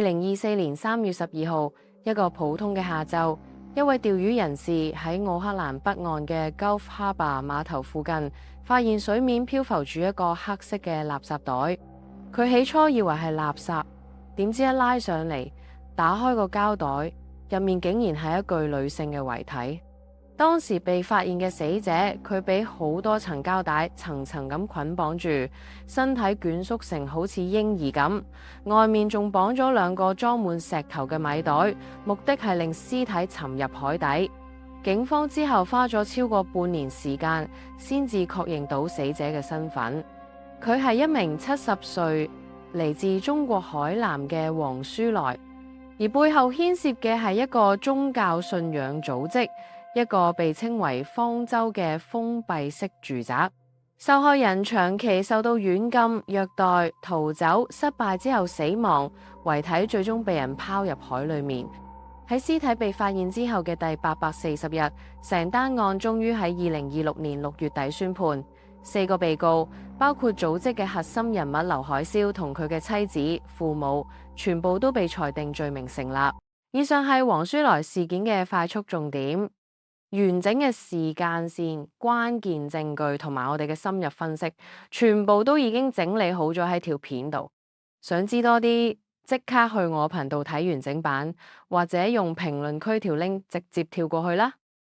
2024年3月12號，一個普通嘅下晝，一位釣魚人士喺奧克蘭北岸嘅 Gulf Harbour 碼頭附近，發現水面漂浮住一個黑色嘅垃圾袋。佢起初以為係垃圾，點知一拉上嚟，打開個膠袋，入面竟然係一具女性嘅遺體。當時被發現嘅死者，佢俾好多層膠帶層層咁捆綁住，身體捲縮成好似嬰兒咁，外面仲綁咗2個裝滿石頭嘅米袋，目的係令屍體沉入海底。警方之後花咗超過半年時間，先至確認到死者嘅身份。佢係一名70歲嚟自中國海南嘅黃書來，而背後牽涉嘅係一個宗教信仰組織。一個被稱為方舟嘅封閉式住宅，受害人長期受到軟禁、虐待、逃走、失敗之後死亡，遺體最終被人拋入海裏面。喺屍體被發現之後嘅第840日，成單案終於喺2026年6月底宣判。4個被告，包括組織嘅核心人物劉海嘯同佢嘅妻子、父母，全部都被裁定罪名成立。以上係黃書來事件嘅快速重點。完整嘅時間線、關鍵證據同埋我哋嘅深入分析，全部都已經整理好咗喺條片度。想知多啲，即刻去我頻道睇完整版，或者用評論區條 link 直接跳過去啦。